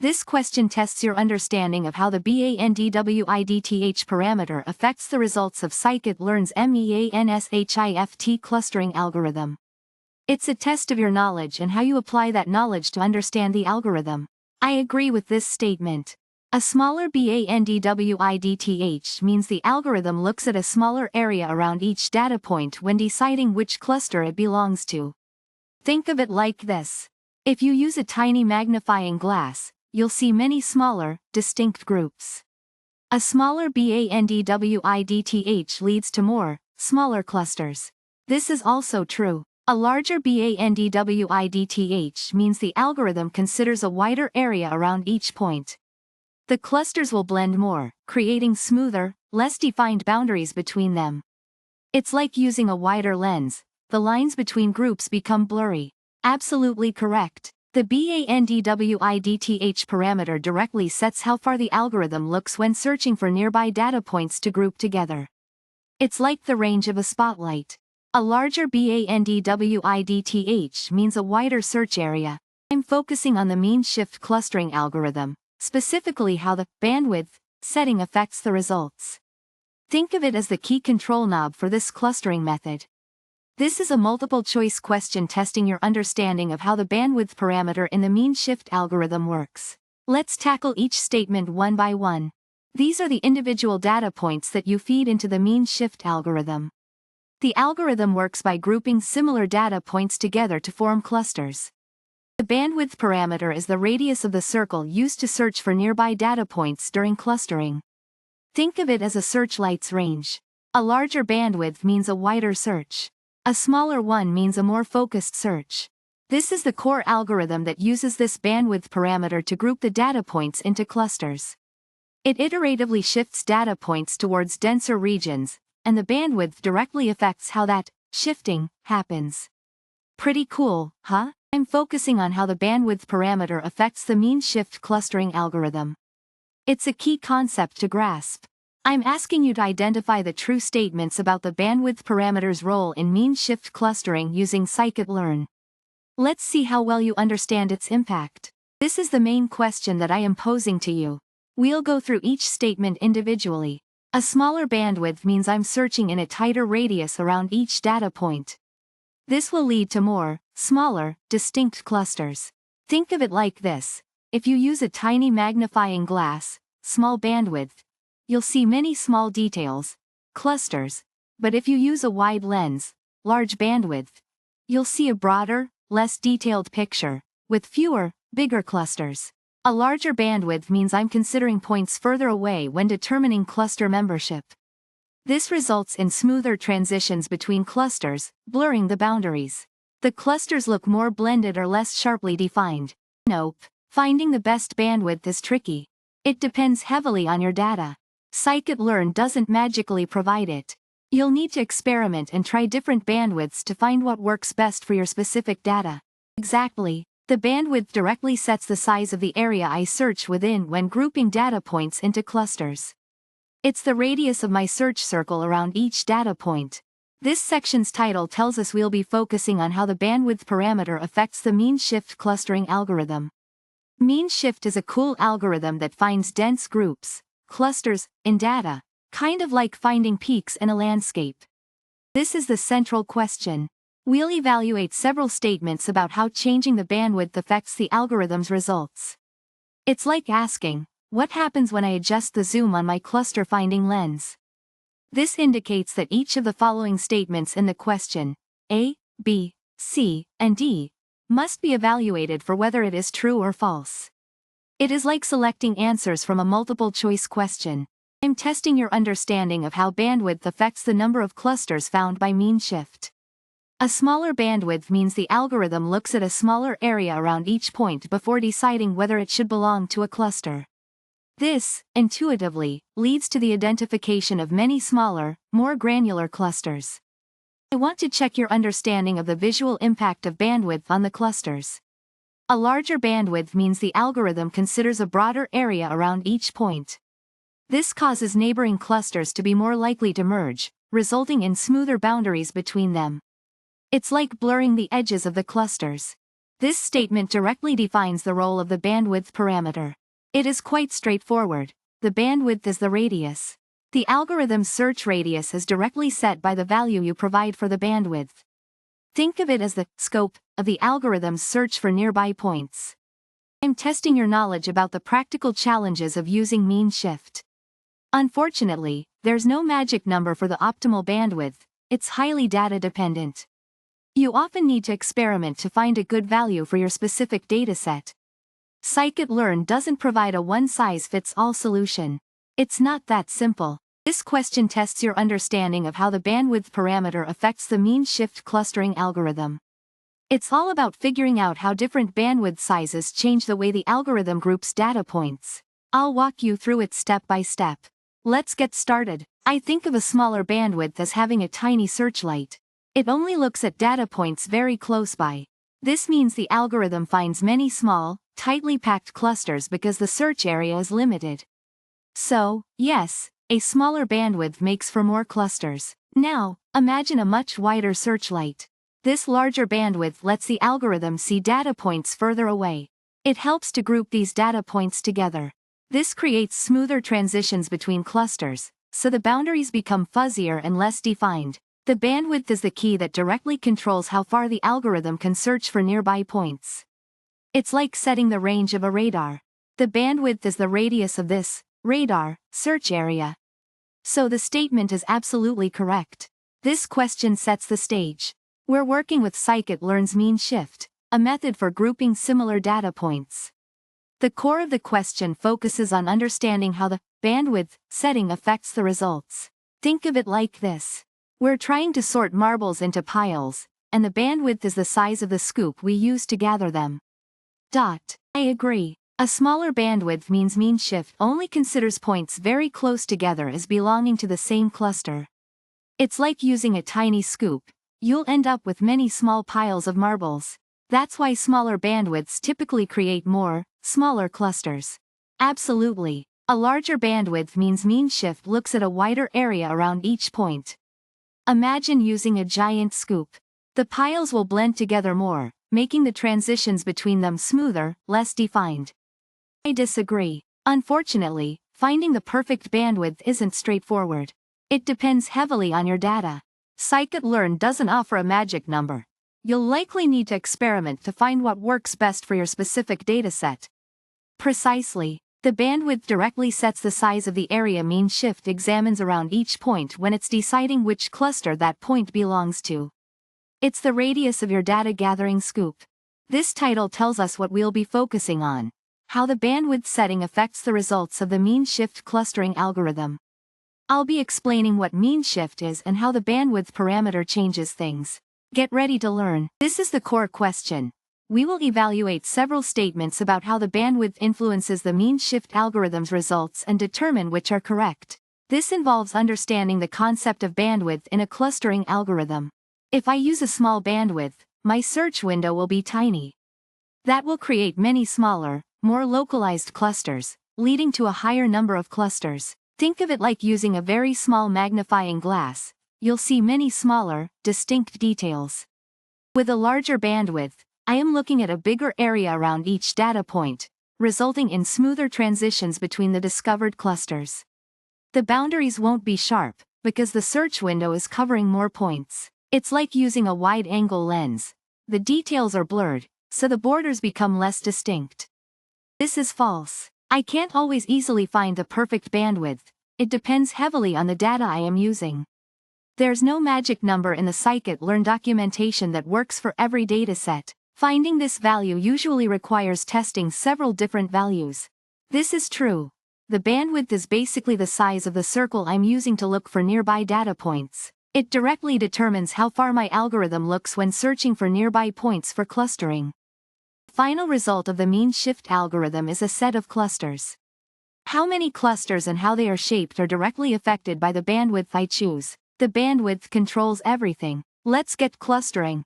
This question tests your understanding of how the bandwidth parameter affects the results of scikit-learn's MeanShift clustering algorithm. It's a test of your knowledge and how you apply that knowledge to understand the algorithm. I agree with this statement. A smaller bandwidth means the algorithm looks at a smaller area around each data point when deciding which cluster it belongs to. Think of it like this. If you use a tiny magnifying glass, you'll see many smaller, distinct groups. A smaller bandwidth leads to more, smaller clusters. This is also true. A larger bandwidth means the algorithm considers a wider area around each point. The clusters will blend more, creating smoother, less defined boundaries between them. It's like using a wider lens. The lines between groups become blurry. Absolutely correct. The bandwidth parameter directly sets how far the algorithm looks when searching for nearby data points to group together. It's like the range of a spotlight. A larger bandwidth means a wider search area. I'm focusing on the MeanShift clustering algorithm, specifically how the bandwidth setting affects the results. Think of it as the key control knob for this clustering method. This is a multiple-choice question testing your understanding of how the bandwidth parameter in the MeanShift algorithm works. Let's tackle each statement one by one. These are the individual data points that you feed into the MeanShift algorithm. The algorithm works by grouping similar data points together to form clusters. The bandwidth parameter is the radius of the circle used to search for nearby data points during clustering. Think of it as a searchlight's range. A larger bandwidth means a wider search. A smaller one means a more focused search. This is the core algorithm that uses this bandwidth parameter to group the data points into clusters. It iteratively shifts data points towards denser regions, and the bandwidth directly affects how that shifting happens. Pretty cool, huh? I'm focusing on how the bandwidth parameter affects the MeanShift clustering algorithm. It's a key concept to grasp. I'm asking you to identify the true statements about the bandwidth parameter's role in MeanShift clustering using scikit-learn. Let's see how well you understand its impact. This is the main question that I am posing to you. We'll go through each statement individually. A smaller bandwidth means I'm searching in a tighter radius around each data point. This will lead to more, smaller, distinct clusters. Think of it like this. If you use a tiny magnifying glass, small bandwidth, you'll see many small details, clusters, but if you use a wide lens, large bandwidth, you'll see a broader, less detailed picture, with fewer, bigger clusters. A larger bandwidth means I'm considering points further away when determining cluster membership. This results in smoother transitions between clusters, blurring the boundaries. The clusters look more blended or less sharply defined. Nope, finding the best bandwidth is tricky. It depends heavily on your data. Scikit-learn doesn't magically provide it. You'll need to experiment and try different bandwidths to find what works best for your specific data. Exactly. The bandwidth directly sets the size of the area I search within when grouping data points into clusters. It's the radius of my search circle around each data point. This section's title tells us we'll be focusing on how the bandwidth parameter affects the MeanShift clustering algorithm. MeanShift is a cool algorithm that finds dense groups, clusters, in data, kind of like finding peaks in a landscape. This is the central question. We'll evaluate several statements about how changing the bandwidth affects the algorithm's results. It's like asking, what happens when I adjust the zoom on my cluster finding lens? This indicates that each of the following statements in the question, A, B, C, and D, must be evaluated for whether it is true or false. It is like selecting answers from a multiple-choice question. I'm testing your understanding of how bandwidth affects the number of clusters found by MeanShift. A smaller bandwidth means the algorithm looks at a smaller area around each point before deciding whether it should belong to a cluster. This, intuitively, leads to the identification of many smaller, more granular clusters. I want to check your understanding of the visual impact of bandwidth on the clusters. A larger bandwidth means the algorithm considers a broader area around each point. This causes neighboring clusters to be more likely to merge, resulting in smoother boundaries between them. It's like blurring the edges of the clusters. This statement directly defines the role of the bandwidth parameter. It is quite straightforward. The bandwidth is the radius. The algorithm's search radius is directly set by the value you provide for the bandwidth. Think of it as the scope of the algorithm's search for nearby points. I'm testing your knowledge about the practical challenges of using MeanShift. Unfortunately, there's no magic number for the optimal bandwidth. It's highly data dependent. You often need to experiment to find a good value for your specific dataset. Sklearn doesn't provide a one-size-fits-all solution. It's not that simple. This question tests your understanding of how the bandwidth parameter affects the MeanShift clustering algorithm. It's all about figuring out how different bandwidth sizes change the way the algorithm groups data points. I'll walk you through it step by step. Let's get started. I think of a smaller bandwidth as having a tiny searchlight. It only looks at data points very close by. This means the algorithm finds many small, tightly packed clusters because the search area is limited. So, yes, a smaller bandwidth makes for more clusters. Now, imagine a much wider searchlight. This larger bandwidth lets the algorithm see data points further away. It helps to group these data points together. This creates smoother transitions between clusters, so the boundaries become fuzzier and less defined. The bandwidth is the key that directly controls how far the algorithm can search for nearby points. It's like setting the range of a radar. The bandwidth is the radius of this radar search area. So the statement is absolutely correct. This question sets the stage. We're working with Sklearn's MeanShift, a method for grouping similar data points. The core of the question focuses on understanding how the bandwidth setting affects the results. Think of it like this. We're trying to sort marbles into piles, and the bandwidth is the size of the scoop we use to gather them. I agree. A smaller bandwidth means MeanShift only considers points very close together as belonging to the same cluster. It's like using a tiny scoop. You'll end up with many small piles of marbles. That's why smaller bandwidths typically create more, smaller clusters. Absolutely. A larger bandwidth means MeanShift looks at a wider area around each point. Imagine using a giant scoop. The piles will blend together more, making the transitions between them smoother, less defined. I disagree. Unfortunately, finding the perfect bandwidth isn't straightforward. It depends heavily on your data. Sklearn doesn't offer a magic number. You'll likely need to experiment to find what works best for your specific dataset. Precisely. The bandwidth directly sets the size of the area MeanShift examines around each point when it's deciding which cluster that point belongs to. It's the radius of your data gathering scoop. This title tells us what we'll be focusing on: how the bandwidth setting affects the results of the MeanShift clustering algorithm. I'll be explaining what MeanShift is and how the bandwidth parameter changes things. Get ready to learn. This is the core question. We will evaluate several statements about how the bandwidth influences the MeanShift algorithm's results and determine which are correct. This involves understanding the concept of bandwidth in a clustering algorithm. If I use a small bandwidth, my search window will be tiny. That will create many smaller, more localized clusters, leading to a higher number of clusters. Think of it like using a very small magnifying glass. You'll see many smaller, distinct details. With a larger bandwidth, I am looking at a bigger area around each data point, resulting in smoother transitions between the discovered clusters. The boundaries won't be sharp, because the search window is covering more points. It's like using a wide-angle lens. The details are blurred, so the borders become less distinct. This is false. I can't always easily find the perfect bandwidth. It depends heavily on the data I am using. There's no magic number in the Sklearn documentation that works for every dataset. Finding this value usually requires testing several different values. This is true. The bandwidth is basically the size of the circle I'm using to look for nearby data points. It directly determines how far my algorithm looks when searching for nearby points for clustering. The final result of the MeanShift algorithm is a set of clusters. How many clusters and how they are shaped are directly affected by the bandwidth I choose. The bandwidth controls everything. Let's get clustering.